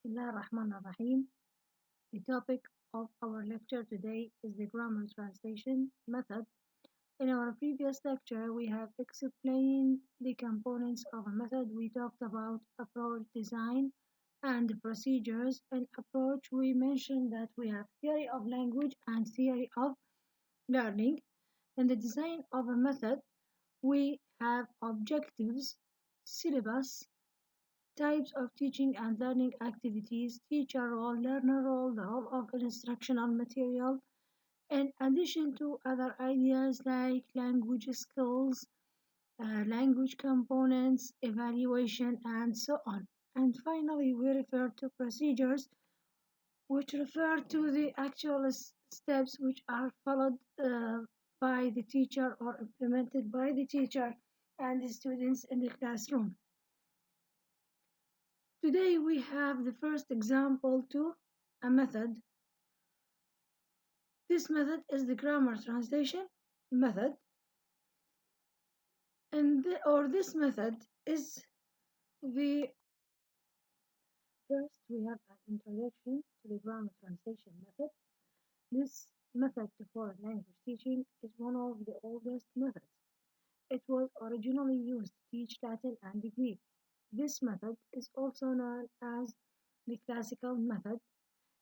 Bismillah ar-Rahman ar-Rahim. The topic of our lecture today is the grammar translation method. In our previous lecture, we have explained the components of a method. We talked about approach, design, and procedures. In approach, we mentioned that we have theory of language and theory of learning. In the design of a method, we have objectives, syllabus, types of teaching and learning activities, teacher role, learner role, the role of instructional material, in addition to other ideas like language skills, language components, evaluation, and so on. And finally, we refer to procedures, which refer to the actual steps which are followed by the teacher or implemented by the teacher and the students in the classroom. Today we have the first example to a method. This method is the grammar translation method, and this method is the first we have an introduction to the grammar translation method. This method to foreign language teaching is one of the oldest methods. It was originally used to teach Latin and Greek. This method is also known as the classical method.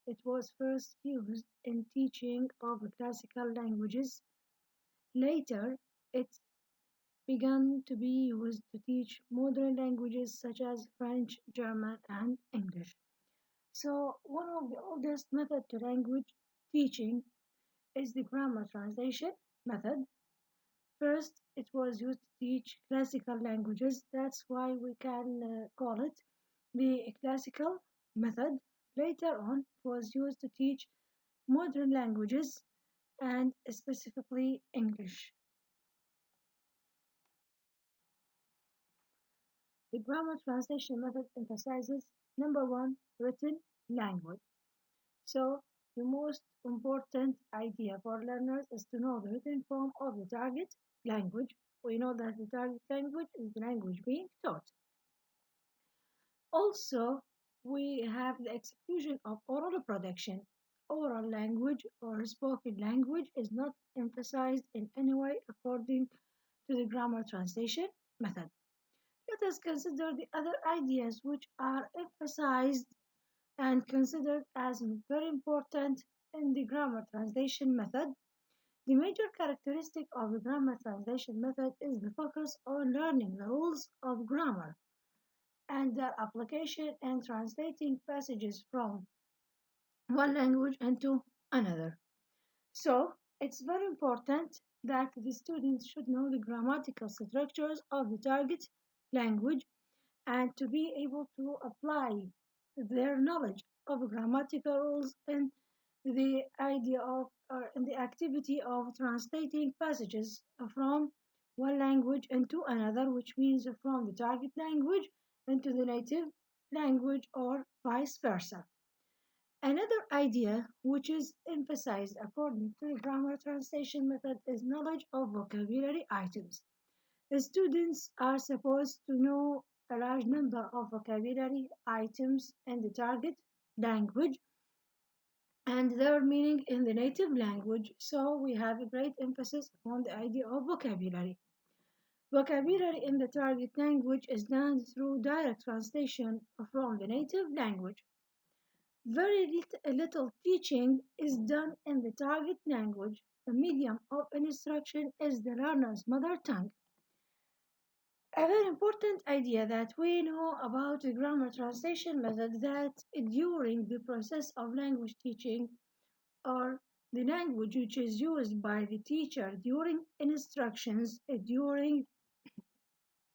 It was first used in teaching of classical languages. Later, it began to be used to teach modern languages such as French, German, and English. So, one of the oldest methods to language teaching is the grammar translation method. First, it was used to teach classical languages. That's why we can call it the classical method. Later on, it was used to teach modern languages and specifically English. The grammar translation method emphasizes number one, written language. So, the most important idea for learners is to know the written form of the target language. We know that the target language is the language being taught. Also, we have the exclusion of oral production. Oral language or spoken language is not emphasized in any way according to the grammar translation method. Let us consider the other ideas which are emphasized and considered as very important in the grammar translation method. The major characteristic of the grammar translation method is the focus on learning the rules of grammar and their application and translating passages from one language into another. So, it's very important that the students should know the grammatical structures of the target language and to be able to apply their knowledge of grammatical rules in the idea of or in the activity of translating passages from one language into another, which means from the target language into the native language or vice versa. Another idea which is emphasized according to the grammar translation method is knowledge of vocabulary items. The students are supposed to know a large number of vocabulary items in the target language and their meaning in the native language, so we have a great emphasis on the idea of vocabulary. Vocabulary in the target language is done through direct translation from the native language. Very little teaching is done in the target language. The medium of instruction is the learner's mother tongue. A very important idea that we know about the grammar translation method that during the process of language teaching or the language which is used by the teacher during instructions, during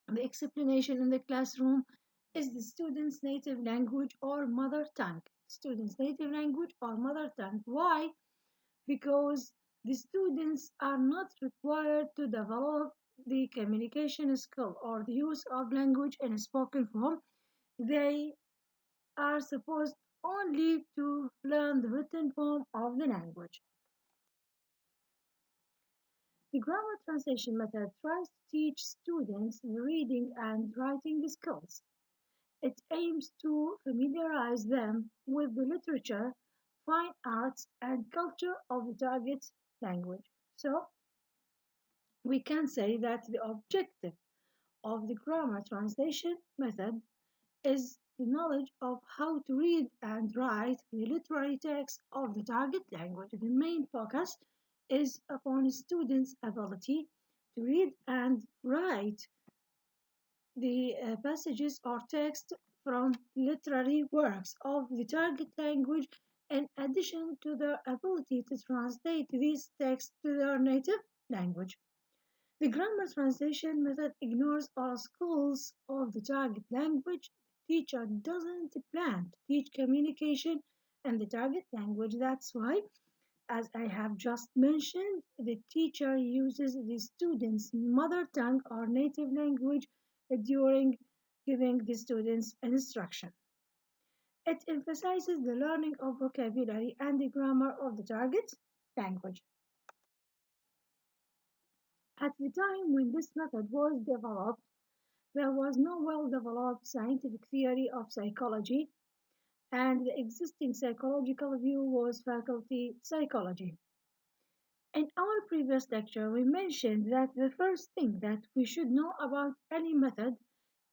the explanation in the classroom is the student's native language or mother tongue. Student's native language or mother tongue. Why? Because the students are not required to develop the communication skill or the use of language in a spoken form. They are supposed only to learn the written form of the language. The grammar translation method tries to teach students the reading and writing skills. It aims to familiarize them with the literature, fine arts, and culture of the target language. So, we can say that the objective of the grammar translation method is the knowledge of how to read and write the literary text of the target language. The main focus is upon students' ability to read and write the passages or text from literary works of the target language in addition to their ability to translate these texts to their native language. The grammar translation method ignores all schools of the target language. The teacher doesn't plan to teach communication in the target language. That's why, as I have just mentioned, the teacher uses the student's mother tongue or native language during giving the students instruction. It emphasizes the learning of vocabulary and the grammar of the target language. At the time when this method was developed, there was no well-developed scientific theory of psychology, and the existing psychological view was faculty psychology. In our previous lecture, we mentioned that the first thing that we should know about any method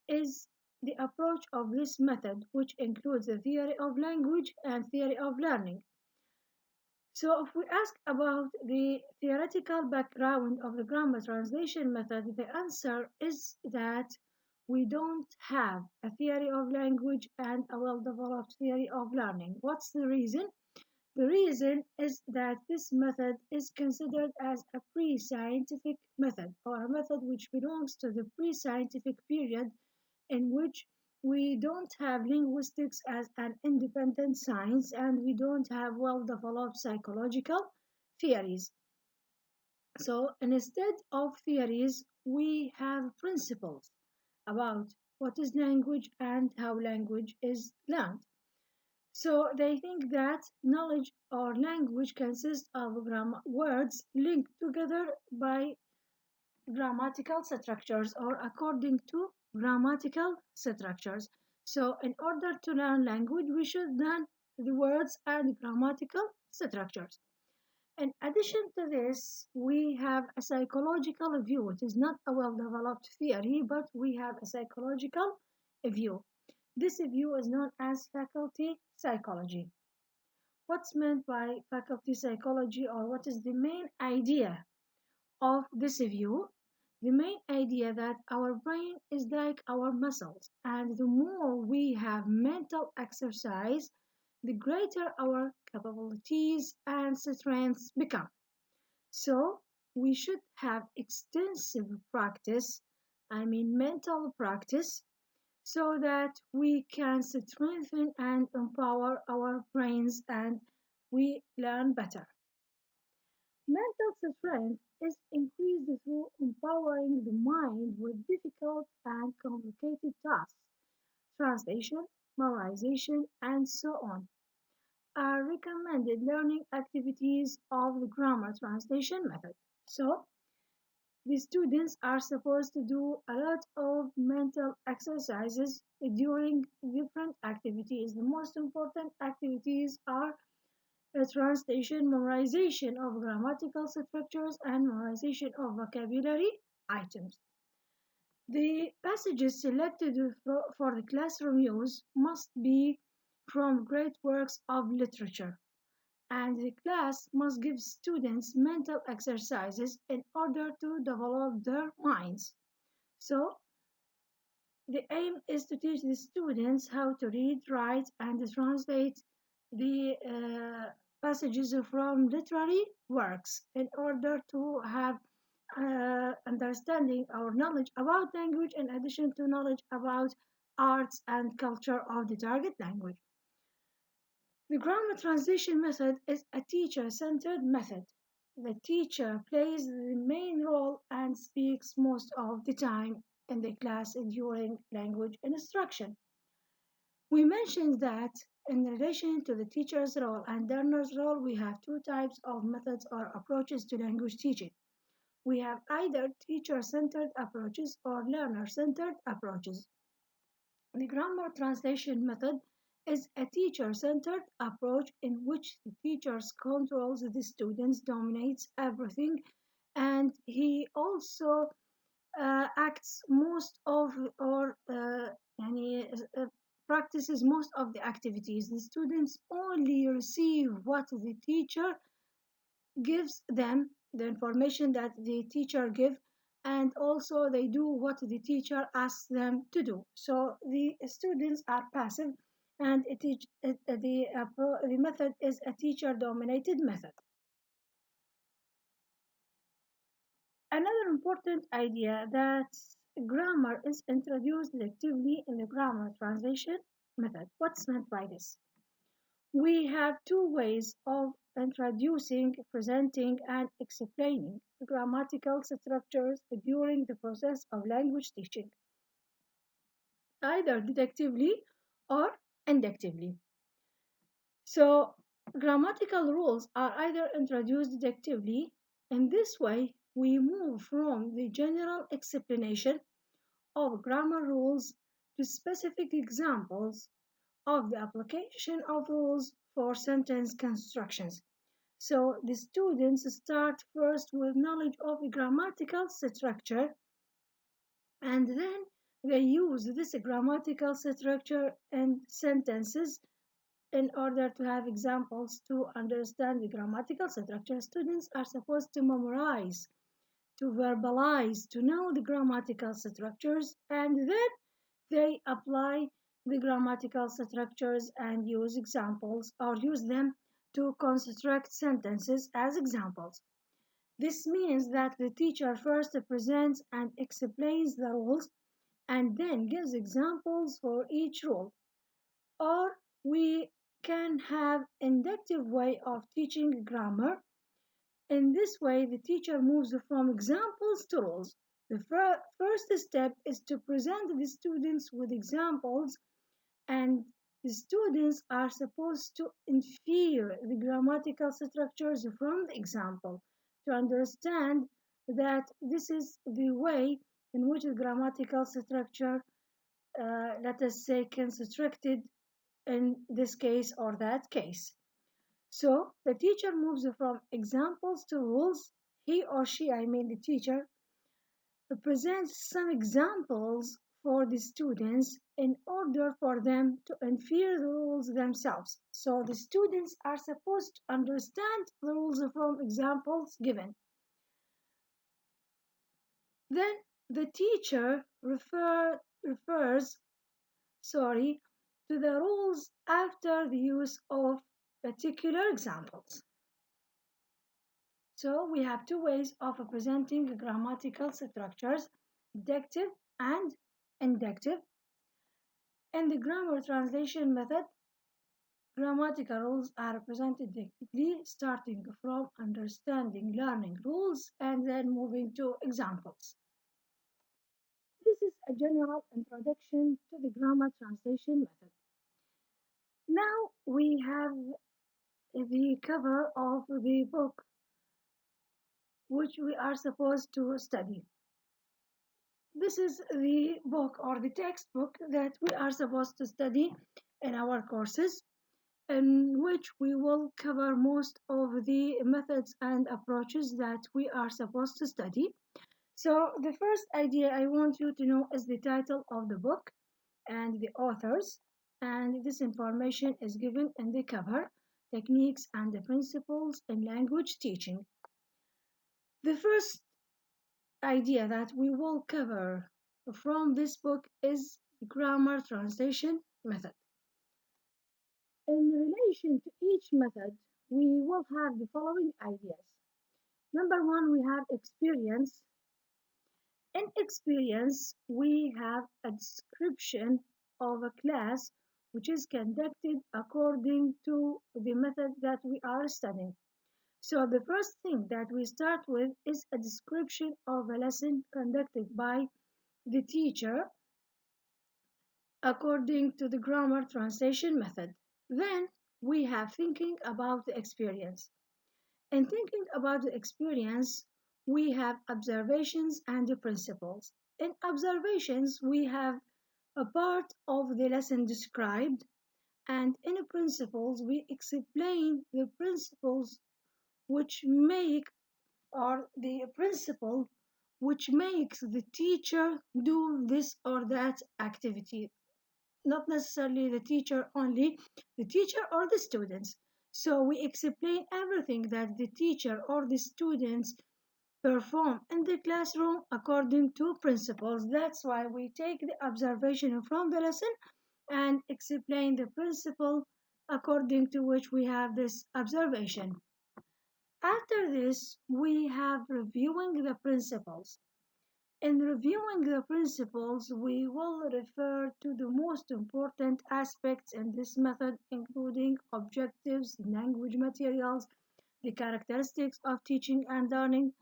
is the approach of this method, which includes the theory of language and theory of learning. So, if we ask about the theoretical background of the grammar translation method, the answer is that we don't have a theory of language and a well developed theory of learning. What's the reason? The reason is that this method is considered as a pre scientific method or a method which belongs to the pre scientific period in which we don't have linguistics as an independent science and we don't have well developed psychological theories. So instead of theories, we have principles about what is language and how language is learned. So they think that knowledge or language consists of words linked together by grammatical structures or according to grammatical structures. So in order to learn language, we should learn the words and grammatical structures. In addition to this, we have a psychological view. It is not a well developed theory, but we have a psychological view. This view is known as faculty psychology. What's meant by faculty psychology, or what is the main idea of this view? The main idea that our brain is like our muscles, and the more we have mental exercise, the greater our capabilities and strengths become. So, we should have extensive practice, I mean mental practice, so that we can strengthen and empower our brains and we learn better. Mental strength is increased through empowering the mind with difficult and complicated tasks, translation, memorization, and so on. Are recommended learning activities of the grammar translation method. So, the students are supposed to do a lot of mental exercises during different activities. The most important activities are translation, memorization of grammatical structures, and memorization of vocabulary items. The passages selected for the classroom use must be from great works of literature, and the class must give students mental exercises in order to develop their minds. So, the aim is to teach the students how to read, write, and translate the passages from literary works in order to have understanding or knowledge about language in addition to knowledge about arts and culture of the target language. The grammar translation method is a teacher centered method. The teacher plays the main role and speaks most of the time in the class during language instruction. We mentioned that in relation to the teacher's role and learner's role, we have two types of methods or approaches to language teaching. We have either teacher centered approaches or learner centered approaches. The grammar translation method is a teacher-centered approach in which the teacher controls the students, dominates everything, and he also acts most of or يعني, practices most of the activities. The students only receive what the teacher gives them, the information that the teacher give, and also they do what the teacher asks them to do. So the students are passive, and the method is a teacher dominated method. Another important idea that grammar is introduced selectively in the grammar translation method. What's meant by this? We have two ways of introducing, presenting, and explaining grammatical structures during the process of language teaching, either deductively or inductively. So, grammatical rules are either introduced deductively. In this way, we move from the general explanation of grammar rules to specific examples of the application of rules for sentence constructions. So the students start first with knowledge of the grammatical structure, and then they use this grammatical structure in sentences in order to have examples to understand the grammatical structure. Students are supposed to memorize, to verbalize, to know the grammatical structures, and then they apply the grammatical structures and use examples or use them to construct sentences as examples. This means that the teacher first presents and explains the rules and then gives examples for each rule. Or we can have inductive way of teaching grammar. In this way, the teacher moves from examples to rules. The first step is to present the students with examples, and the students are supposed to infer the grammatical structures from the example to understand that this is the way in which the grammatical structure, let us say, constructed in this case or that case. So the teacher moves from examples to rules. He or she, I mean the teacher, presents some examples for the students in order for them to infer the rules themselves. So the students are supposed to understand the rules from examples given. Then the teacher refers to the rules after the use of particular examples. So we have two ways of presenting grammatical structures, deductive and inductive. In the grammar translation method, grammatical rules are presented deductively, starting from understanding learning rules and then moving to examples. This is a general introduction to the grammar translation method. Now we have the cover of the book which we are supposed to study. This is the book or the textbook that we are supposed to study in our courses, in which we will cover most of the methods and approaches that we are supposed to study. So the first idea I want you to know is the title of the book and the authors, and this information is given in the cover, techniques and the principles in language teaching. The first idea that we will cover from this book is the grammar translation method. In relation to each method, we will have the following ideas. Number one, we have experience. In experience, we have a description of a class which is conducted according to the method that we are studying. So the first thing that we start with is a description of a lesson conducted by the teacher according to the grammar translation method. Then we have thinking about the experience. In thinking about the experience, we have observations and the principles. In observations, we have a part of the lesson described, and in principles we explain the principles which make or the principle which makes the teacher do this or that activity, not necessarily the teacher only, the teacher or the students. So we explain everything that the teacher or the students perform in the classroom according to principles. That's why we take the observation from the lesson and explain the principle according to which we have this observation. After this, we have reviewing the principles. In reviewing the principles, we will refer to the most important aspects in this method, including objectives, language materials, the characteristics of teaching and learning,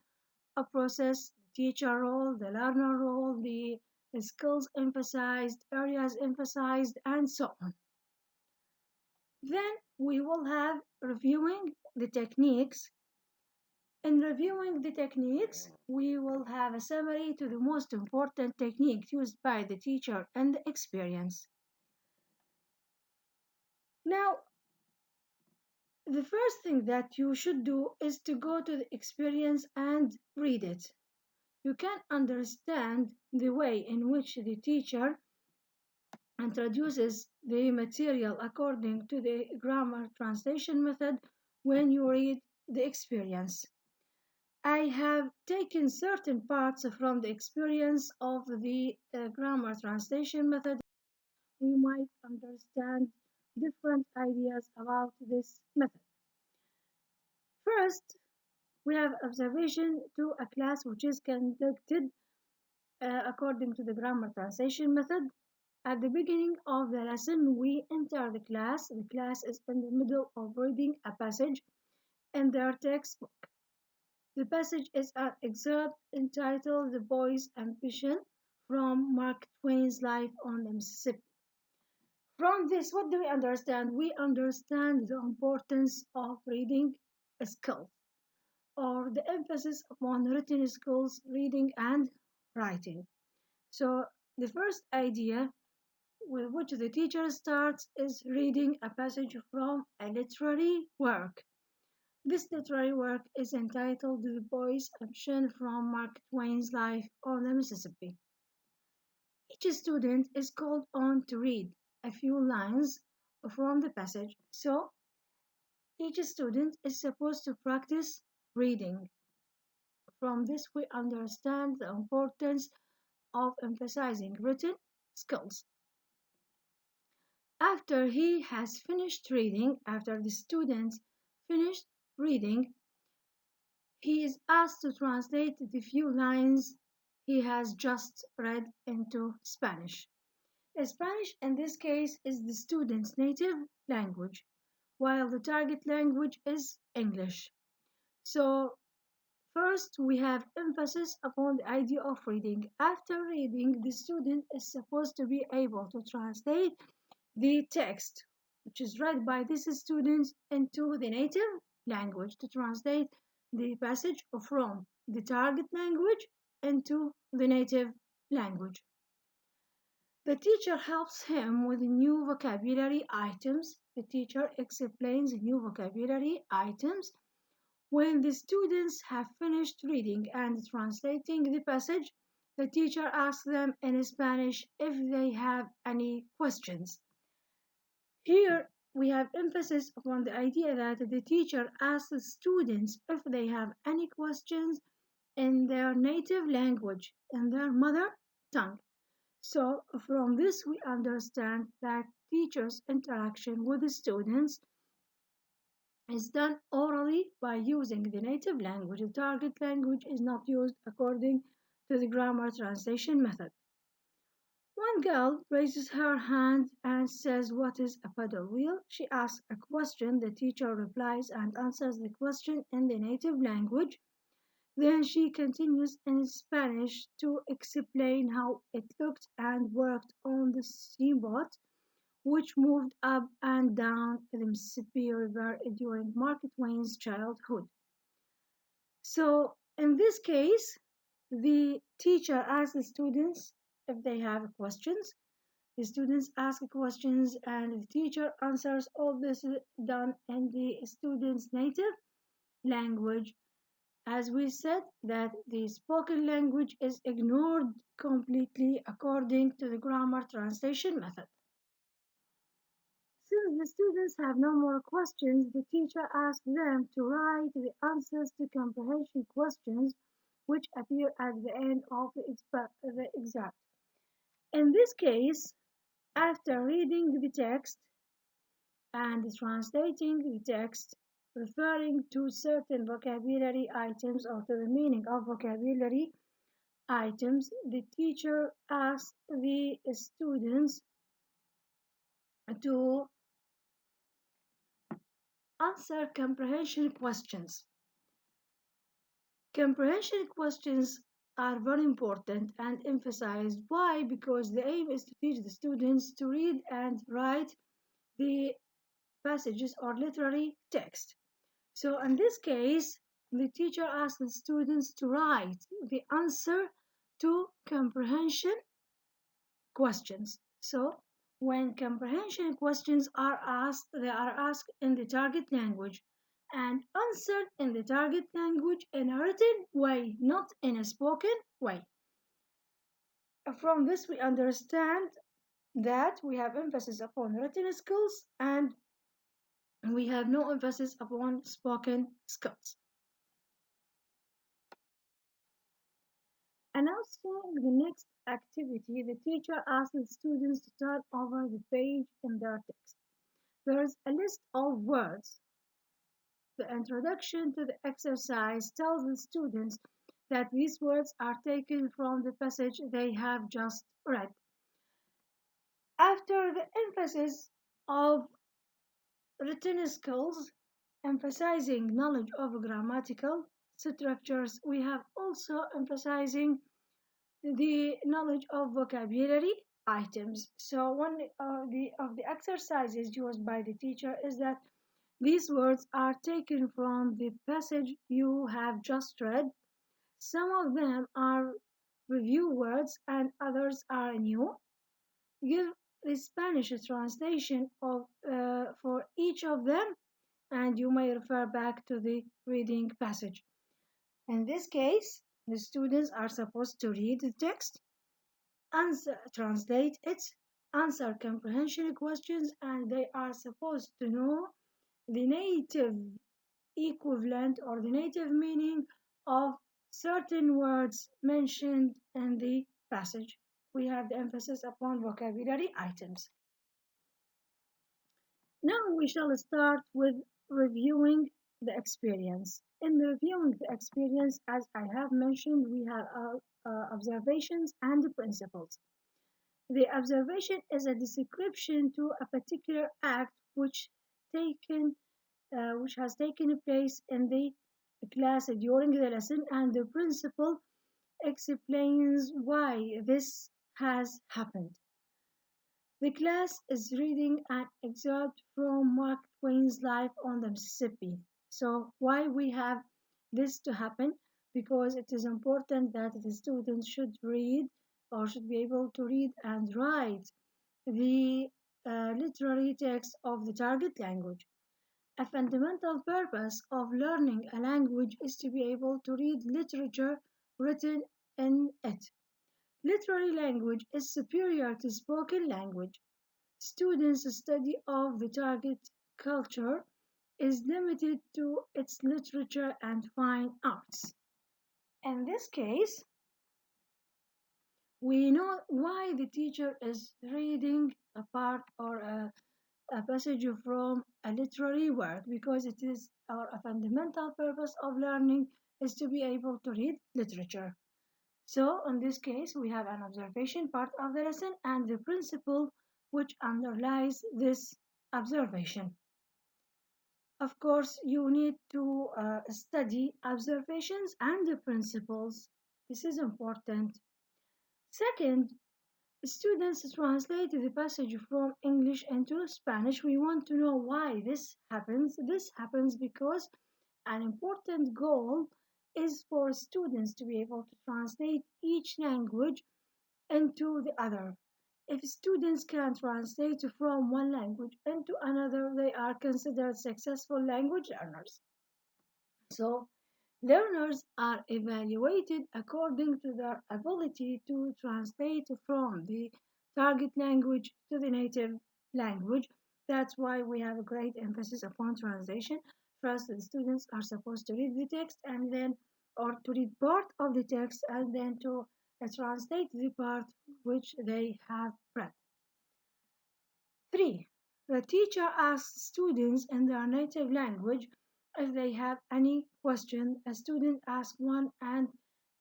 a process, the teacher role, the learner role, the skills emphasized, areas emphasized, and so on. Then we will have reviewing the techniques. In reviewing the techniques, we will have a summary to the most important techniques used by the teacher and the experience. Now, the first thing that you should do is to go to the experience and read it. You can understand the way in which the teacher introduces the material according to the grammar translation method when you read the experience. I have taken certain parts from the experience of the grammar translation method. We might understand different ideas about this method. First, we have observation to a class which is conducted according to the grammar translation method. At the beginning of the lesson, we enter the class. The class is in the middle of reading a passage in their textbook. The passage is an excerpt entitled "The Boy's Ambition" from Mark Twain's Life on the Mississippi. From this, what do we understand? We understand the importance of reading skills, or the emphasis upon written skills, reading and writing. So, the first idea with which the teacher starts is reading a passage from a literary work. This literary work is entitled "The Boy's Ambition" from Mark Twain's Life on the Mississippi. Each student is called on to read a few lines from the passage, so each student is supposed to practice reading. From this, we understand the importance of emphasizing written skills. After he has finished reading, after the student finished reading, he is asked to translate the few lines he has just read into Spanish. Spanish in this case is the student's native language, while the target language is English. So first we have emphasis upon the idea of reading. After reading, the student is supposed to be able to translate the text, which is read by this student, into the native language, to translate the passage from the target language into the native language. The teacher helps him with new vocabulary items. The teacher explains new vocabulary items. When the students have finished reading and translating the passage, the teacher asks them in Spanish if they have any questions. Here we have emphasis upon the idea that the teacher asks the students if they have any questions in their native language, in their mother tongue. So from this we understand that teachers' interaction with the students is done orally by using the native language. The target language is not used according to the grammar translation method. One girl raises her hand and says, "What is a paddle wheel?" She asks a question. The teacher replies and answers the question in the native language. Then she continues in Spanish to explain how it looked and worked on the steamboat, which moved up and down the Mississippi River during Mark Twain's childhood. So, in this case, the teacher asks the students if they have questions. The students ask questions and the teacher answers. All this is done in the student's native language. As we said, that the spoken language is ignored completely according to the grammar translation method. Since the students have no more questions, the teacher asks them to write the answers to comprehension questions which appear at the end of the exam. In this case, after reading the text and translating the text, referring to certain vocabulary items or to the meaning of vocabulary items, the teacher asks the students to answer comprehension questions. Comprehension questions are very important and emphasized. Why? Because the aim is to teach the students to read and write the passages or literary text. So in this case, the teacher asks the students to write the answer to comprehension questions. So when comprehension questions are asked, they are asked in the target language and answered in the target language in a written way, not in a spoken way. From this, we understand that we have emphasis upon written skills and we have no emphasis upon spoken skills. Announcing the next activity, the teacher asks the students to turn over the page in their text. There is a list of words. The introduction to the exercise tells the students that these words are taken from the passage they have just read. After the emphasis of written skills, emphasizing knowledge of grammatical structures, we have also emphasizing the knowledge of vocabulary items. So one of the exercises used by the teacher is that these words are taken from the passage you have just read. Some of them are review words and others are new. Give the Spanish translation of for each of them and you may refer back to the reading passage. In this case, the students are supposed to read the text, answer, translate it, answer comprehension questions, and they are supposed to know the native equivalent or the native meaning of certain words mentioned in the passage. We have the emphasis upon vocabulary items. Now we shall start with reviewing the experience. In reviewing the experience, as I have mentioned, we have observations and principles. The observation is a description to a particular act which has taken place in the class during the lesson, and the principal explains why this has happened. The class is reading an excerpt from Mark Twain's Life on the Mississippi. So why we have this to happen? Because it is important that the students should read or should be able to read and write the literary text of the target language. A fundamental purpose of learning a language is to be able to read literature written in it. Literary language is superior to spoken language. Students' study of the target culture is limited to its literature and fine arts. In this case, we know why the teacher is reading a part or a passage from a literary work because it is our a fundamental purpose of learning is to be able to read literature. So in this case, we have an observation part of the lesson and the principle which underlies this observation. Of course, you need to study observations and the principles. This is important. Second, students translate the passage from English into Spanish. We want to know why this happens. This happens because an important goal is for students to be able to translate each language into the other. If students can translate from one language into another, they are considered successful language learners. So, learners are evaluated according to their ability to translate from the target language to the native language. That's why we have a great emphasis upon translation. First, the students are supposed to read the text and then, or to read part of the text and then to translate the part which they have read. 3. The teacher asks students in their native language if they have any question. A student asks one and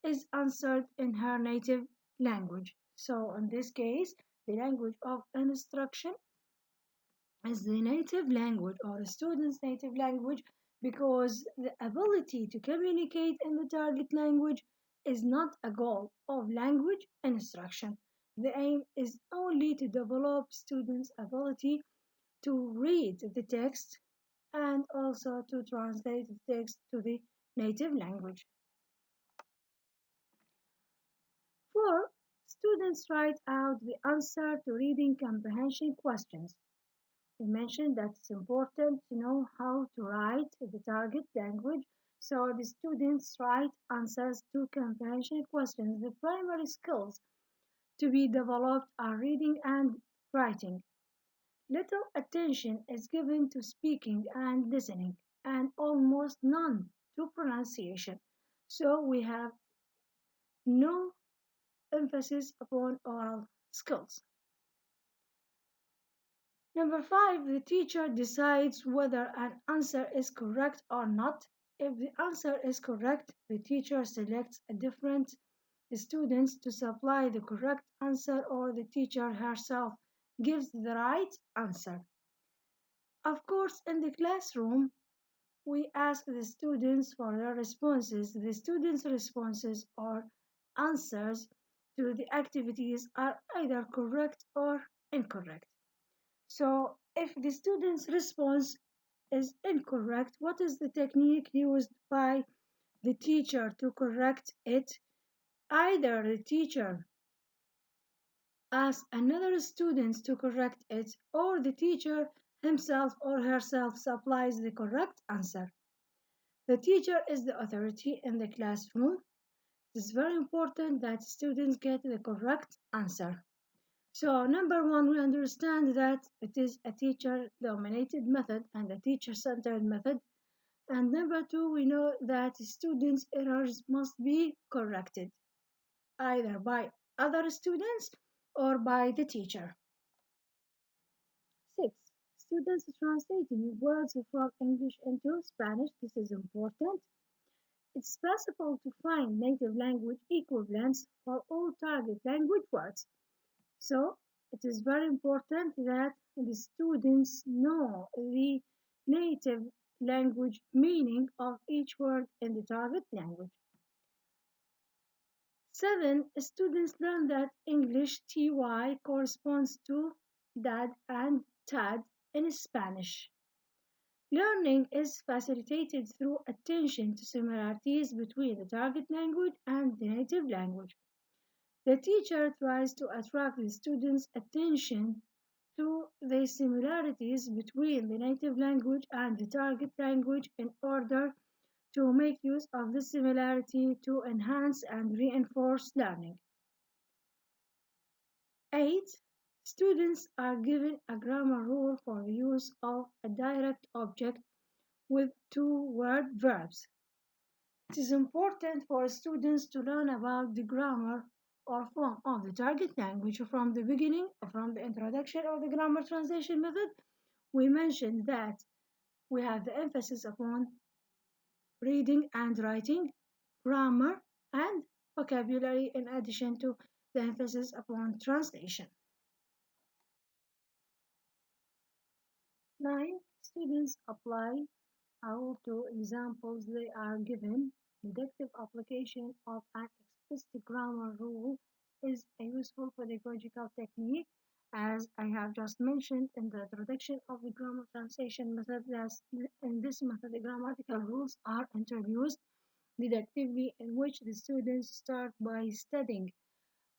is answered in her native language. So, in this case, the language of instruction is the native language or the student's native language because the ability to communicate in the target language is not a goal of language instruction. The aim is only to develop students' ability to read the text and also to translate the text to the native language. 4. Students write out the answer to reading comprehension questions. We mentioned that it's important to know how to write the target language, so the students write answers to comprehension questions. The primary skills to be developed are reading and writing. Little attention is given to speaking and listening, and almost none to pronunciation. So we have no emphasis upon oral skills. Number 5, the teacher decides whether an answer is correct or not. If the answer is correct, the teacher selects a different students to supply the correct answer or the teacher herself gives the right answer. Of course, in the classroom, we ask the students for their responses. The students' responses or answers to the activities are either correct or incorrect. So, if the student's response is incorrect, what is the technique used by the teacher to correct it? Either the teacher asks another student to correct it, or the teacher himself or herself supplies the correct answer. The teacher is the authority in the classroom. It is very important that students get the correct answer. So, number one, we understand that it is a teacher dominated method and a teacher centered method. And number two, we know that students' errors must be corrected either by other students or by the teacher. 6. Students translating words from English into Spanish. This is important. It's possible to find native language equivalents for all target language words. So it is very important that the students know the native language meaning of each word in the target language. 7. Students learn that English TY corresponds to dad and tad in Spanish. Learning is facilitated through attention to similarities between the target language and the native language. The teacher tries to attract the students' attention to the similarities between the native language and the target language in order to make use of this similarity to enhance and reinforce learning. 8. Students are given a grammar rule for the use of a direct object with two-word verbs. It is important for students to learn about the grammar or form of the target language from the beginning, from the introduction of the grammar translation method. We mentioned that we have the emphasis upon reading and writing, grammar, and vocabulary in addition to the emphasis upon translation. 9. Students apply how to examples they are given. Deductive application of an explicit grammar rule is a useful pedagogical technique. As I have just mentioned in the introduction of the grammar translation method, that in this method the grammatical rules are introduced deductively, in which the students start by studying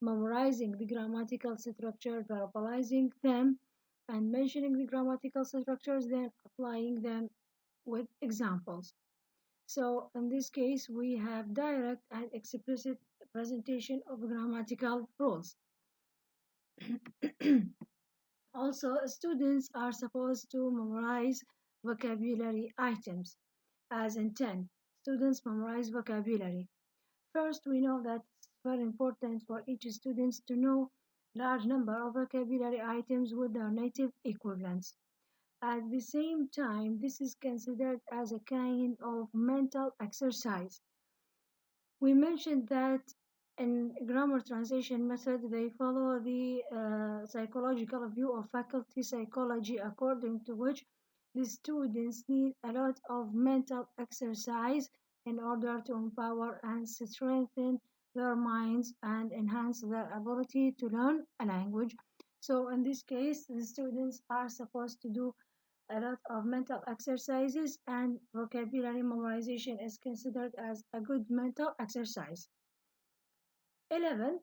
memorizing the grammatical structure, verbalizing them, and mentioning the grammatical structures, then applying them with examples. So in this case, we have direct and explicit presentation of grammatical rules. Also, students are supposed to memorize vocabulary items, as in 10. Students memorize vocabulary. First, we know that it's very important for each student to know large number of vocabulary items with their native equivalents. At the same time, this is considered as a kind of mental exercise. We mentioned that in grammar translation method, they follow the psychological view of faculty psychology, according to which the students need a lot of mental exercise in order to empower and strengthen their minds and enhance their ability to learn a language. So in this case, the students are supposed to do a lot of mental exercises, and vocabulary memorization is considered as a good mental exercise. 11.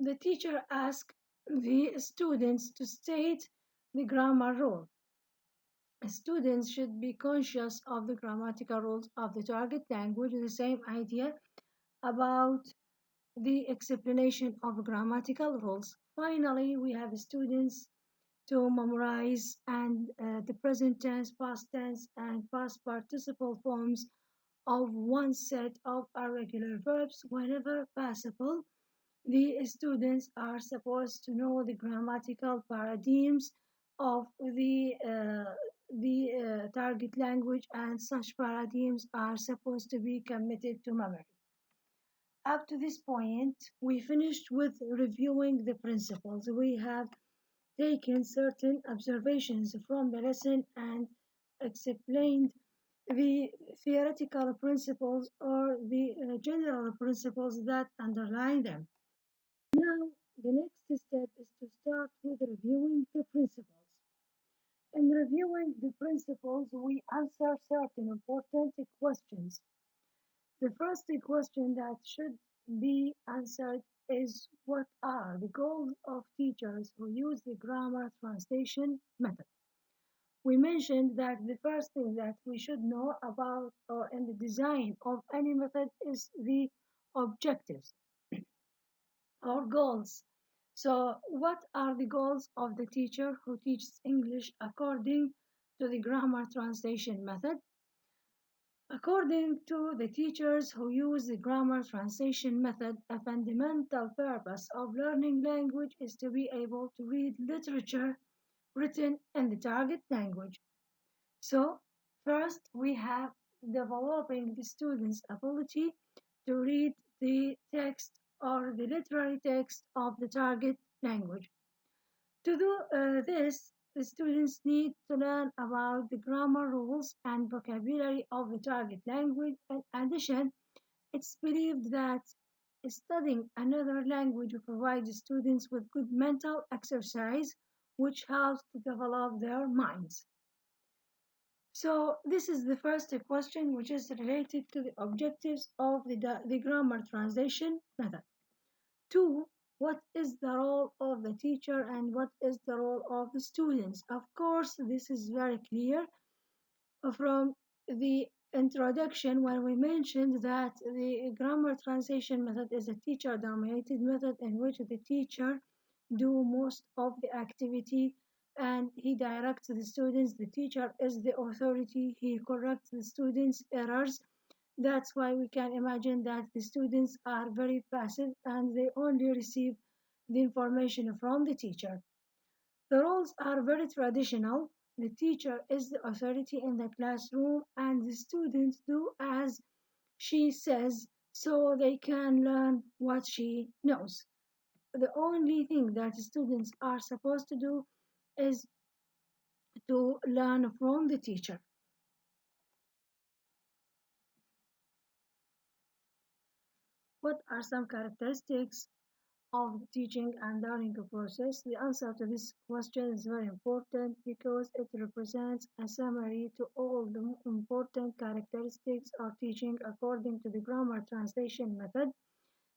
The teacher asks the students to state the grammar rule. Students should be conscious of the grammatical rules of the target language, the same idea about the explanation of grammatical rules. Finally, we have students to memorize and the present tense, past tense, and past participle forms of one set of irregular verbs whenever possible. The students are supposed to know the grammatical paradigms of the target language, and such paradigms are supposed to be committed to memory. Up to this point, we finished with reviewing the principles. We have taken certain observations from the lesson and explained the theoretical principles or the general principles that underlie them. Now, the next step is to start with reviewing the principles. In reviewing the principles, we answer certain important questions. The first question that should be answered is, what are the goals of teachers who use the grammar translation method? We mentioned that the first thing that we should know about or in the design of any method is the objectives or goals. So, what are the goals of the teacher who teaches English according to the grammar translation method? According to the teachers who use the grammar translation method, a fundamental purpose of learning language is to be able to read literature written in the target language. So, first we have developing the student's ability to read the text or the literary text of the target language. To do this, the students need to learn about the grammar rules and vocabulary of the target language. In addition, it's believed that studying another language provides students with good mental exercise, which helps to develop their minds. So this is the first question, which is related to the objectives of the grammar translation method. 2. What is the role of the teacher and what is the role of the students? Of course, this is very clear from the introduction when we mentioned that the grammar translation method is a teacher dominated method in which the teacher do most of the activity and he directs the students. The teacher is the authority, he corrects the students errors. That's why we can imagine that the students are very passive and they only receive the information from the teacher. The roles are very traditional. The teacher is the authority in the classroom, and the students do as she says so they can learn what she knows. The only thing that students are supposed to do is to learn from the teacher. What are some characteristics of the teaching and learning process? The answer to this question is very important because it represents a summary to all the important characteristics of teaching according to the grammar translation method.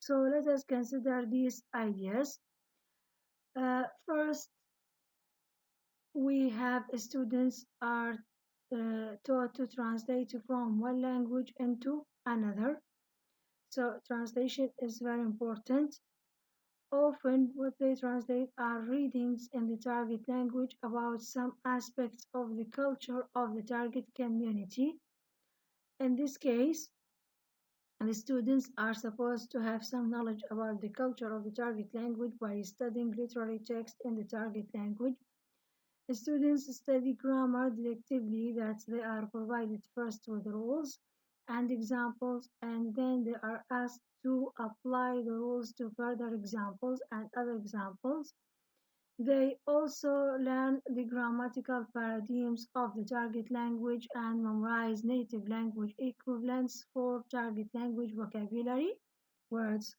So let us consider these ideas. First, we have students are taught to translate from one language into another. So translation is very important. Often what they translate are readings in the target language about some aspects of the culture of the target community. In this case, the students are supposed to have some knowledge about the culture of the target language by studying literary text in the target language. Students study grammar deductively, that they are provided first with rules and examples, and then they are asked to apply the rules to further examples and other examples. They also learn the grammatical paradigms of the target language and memorize native language equivalents for target language vocabulary words.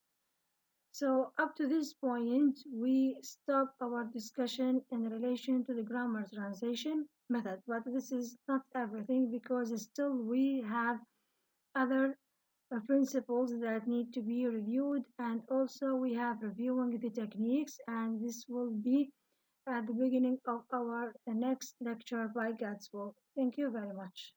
So up to this point, we stop our discussion in relation to the grammar translation method, but this is not everything because still we have other principles that need to be reviewed, and also we have reviewing the techniques, and this will be at the beginning of our next lecture by God's will. Thank you very much.